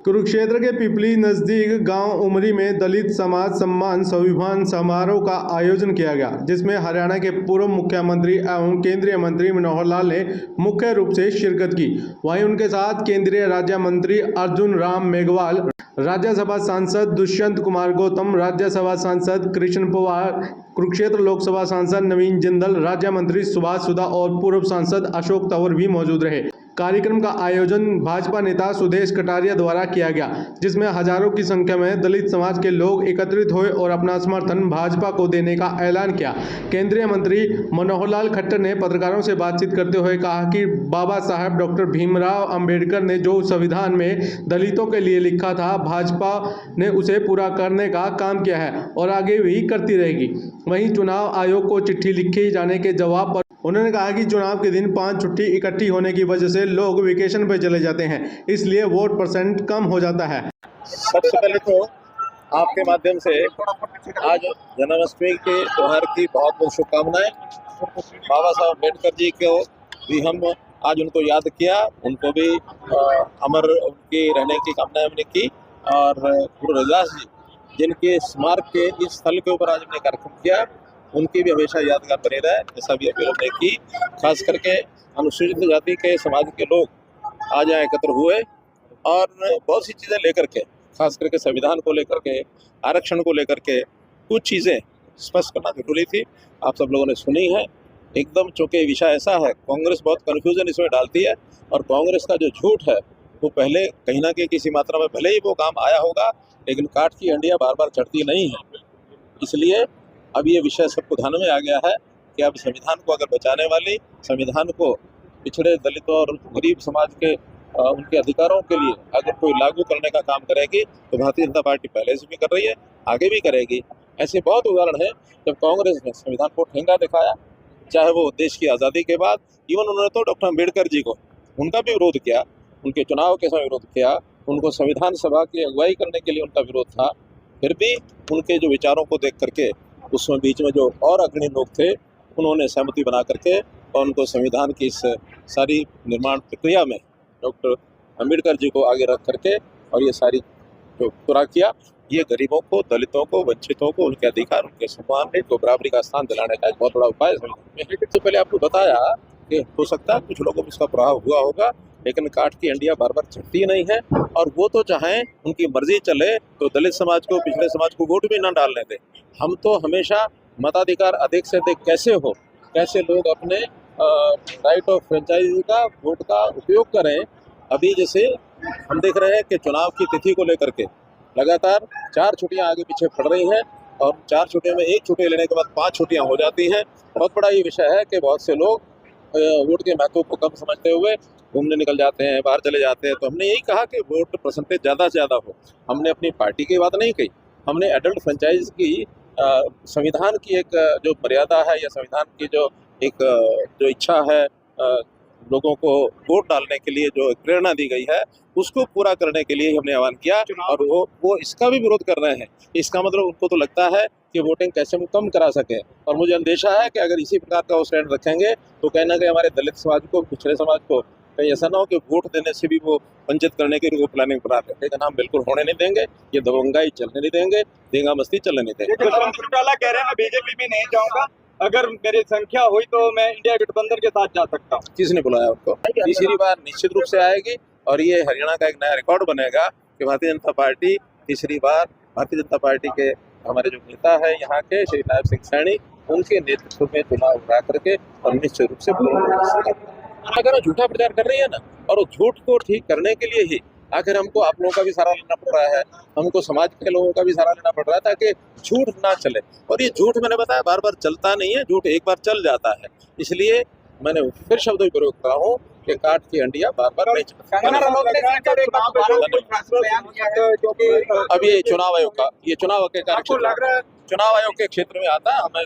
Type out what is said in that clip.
कुरुक्षेत्र के पिपली नजदीक गांव उमरी में दलित समाज सम्मान स्वाभिमान समारोह का आयोजन किया गया, जिसमें हरियाणा के पूर्व मुख्यमंत्री एवं केंद्रीय मंत्री मनोहर लाल ने मुख्य रूप से शिरकत की। वहीं उनके साथ केंद्रीय राज्य मंत्री अर्जुन राम मेघवाल, राज्यसभा सांसद दुष्यंत कुमार गौतम, राज्यसभा सांसद कृष्ण पवार, कुरुक्षेत्र लोकसभा सांसद नवीन जिंदल, राज्य मंत्री सुभाष सुधा और पूर्व सांसद अशोक तंवर भी मौजूद रहे। कार्यक्रम का आयोजन भाजपा नेता सुदेश कटारिया द्वारा किया गया, जिसमें हजारों की संख्या में दलित समाज के लोग एकत्रित हुए और अपना समर्थन भाजपा को देने का ऐलान किया। केंद्रीय मंत्री मनोहर लाल खट्टर ने पत्रकारों से बातचीत करते हुए कहा कि बाबा साहेब डॉक्टर भीमराव अंबेडकर ने जो संविधान में दलितों के लिए लिखा था, भाजपा ने उसे पूरा करने का काम किया है और आगे भी करती रहेगी। वहीं चुनाव आयोग को चिट्ठी लिखे जाने के जवाब पर उन्होंने कहा कि चुनाव के दिन 5 छुट्टी इकट्ठी होने की वजह से लोग वेकेशन पर चले जाते हैं, इसलिए वोट परसेंट कम हो जाता है। सबसे पहले तो आपके माध्यम से आज जन्माष्टमी के त्योहार की बहुत बहुत शुभकामनाएं। बाबा साहब अम्बेडकर जी को भी हम आज उनको याद किया, उनको भी अमर उनके रहने की कामना हमने की। और गुरु रविदास जी जिनके स्मारक के इस स्थल के ऊपर आज हमने कार्यक्रम किया, उनकी भी हमेशा यादगार बनी रहे, ऐसा भी अपील हमने की। खास करके अनुसूचित जाति के समाज के लोग आज यहाँ एकत्र हुए और बहुत सी चीज़ें लेकर के, खास करके संविधान को लेकर के, आरक्षण को लेकर के कुछ चीज़ें स्पष्ट करना जरूरी थी। आप सब लोगों ने सुनी है एकदम, चूँकि विषय ऐसा है, कांग्रेस बहुत कन्फ्यूजन इसमें डालती है और कांग्रेस का जो झूठ है वो पहले कहीं ना कहीं किसी मात्रा में भले ही वो काम आया होगा, लेकिन काठ की हंडियाँ बार बार चढ़ती नहीं है। इसलिए अब ये विषय सबको ध्यान में आ गया है कि अब संविधान को अगर बचाने वाली, संविधान को पिछड़े दलितों और गरीब समाज के उनके अधिकारों के लिए अगर कोई लागू करने का काम करेगी तो भारतीय जनता पार्टी पहले से भी कर रही है, आगे भी करेगी। ऐसे बहुत उदाहरण हैं जब कांग्रेस ने संविधान को ठेंगा दिखाया, चाहे वो देश की आज़ादी के बाद, इवन उन्होंने तो डॉक्टर अम्बेडकर जी को उनका भी विरोध किया, उनके चुनाव के समय विरोध किया, उनको संविधान सभा की अगुवाई करने के लिए उनका विरोध था। फिर भी उनके जो विचारों को देख करके उसमें बीच में जो और अग्रणी लोग थे, उन्होंने सहमति बना करके और उनको संविधान की इस सारी निर्माण प्रक्रिया में डॉक्टर अम्बेडकर जी को आगे रख करके और ये सारी जो पूरा किया, ये गरीबों को, दलितों को, वंचितों को उनके अधिकार, उनके सम्मान को बराबरी का स्थान दिलाने का एक बहुत बड़ा उपाय है। तो पहले आपको बताया कि हो सकता है कुछ लोगों को इसका प्रभाव हुआ होगा, लेकिन काठ की हंडियाँ बार बार चढ़ती नहीं है और वो तो चाहें उनकी मर्जी चले तो दलित समाज को, पिछड़े समाज को वोट भी ना डालने दें। हम तो हमेशा मताधिकार अधिक से अधिक कैसे हो, कैसे लोग अपने राइट ऑफ फ्रेंचाइजी का, वोट का उपयोग करें। अभी जैसे हम देख रहे हैं कि चुनाव की तिथि को लेकर के लगातार 4 छुट्टियां आगे पीछे पड़ रही हैं और 4 छुट्टियों में 1 छुट्टी लेने के बाद 5 छुट्टियां हो जाती हैं। बहुत बड़ा ये विषय है कि बहुत से लोग वोट के महत्व को कम समझते हुए घूमने निकल जाते हैं, बाहर चले जाते हैं। तो हमने यही कहा कि वोट परसेंटेज ज़्यादा से ज़्यादा हो। हमने अपनी पार्टी की बात नहीं कही, हमने एडल्ट फ्रेंचाइज की संविधान की एक जो मर्यादा है या संविधान की जो एक जो इच्छा है लोगों को वोट डालने के लिए जो प्रेरणा दी गई है, उसको पूरा करने के लिए हमने आह्वान किया और वो इसका भी विरोध कर रहे हैं। इसका मतलब उनको तो लगता है कि वोटिंग कैसे हम कम करा सकें और मुझे अंदेशा है कि अगर इसी प्रकार का वो स्टैंड रखेंगे तो कहीं ना कहीं हमारे दलित समाज को, पिछड़े समाज को कहीं ऐसा ना हो कि वोट देने से भी वो वंचित करने की वो प्लानिंग बना रहे हैं। लेकिन हम बिल्कुल होने नहीं देंगे, ये दबंगाई चलने नहीं देंगे, देंगा मस्ती चलने नहीं देंगे। कह रहे हैं मैं बीजेपी भी नहीं जाऊंगा, अगर मेरी संख्या हुई तो मैं इंडिया गठबंधन के साथ जा सकता हूँ। किसने बुलाया उनको? तीसरी बार निश्चित रूप से आएगी और ये हरियाणा का एक नया रिकॉर्ड बनेगा कि भारतीय जनता पार्टी तीसरी बार, भारतीय जनता पार्टी के हमारे जो नेता है यहाँ के श्री नायब सिंह सैनी, उनके नेतृत्व में चुनाव करा करके और निश्चित रूप से अगर झूठा प्रचार कर रही है ना, और वो झूठ को ठीक करने के लिए ही आखिर हमको आप लोगों का भी सहारा लेना पड़ रहा है, हमको समाज के लोगों का भी सहारा लेना पड़ रहा है ताकि झूठ ना चले। और ये झूठ मैंने बताया बार बार चलता नहीं है, झूठ एक बार चल जाता है। इसलिए मैंने फिर शब्दों का प्रयोग कर रहा हूँ कि काठ की हंडियाँ बार बार नहीं चलती। अब ये चुनाव आयोग का, ये चुनाव के क्षेत्र में आता है। हमें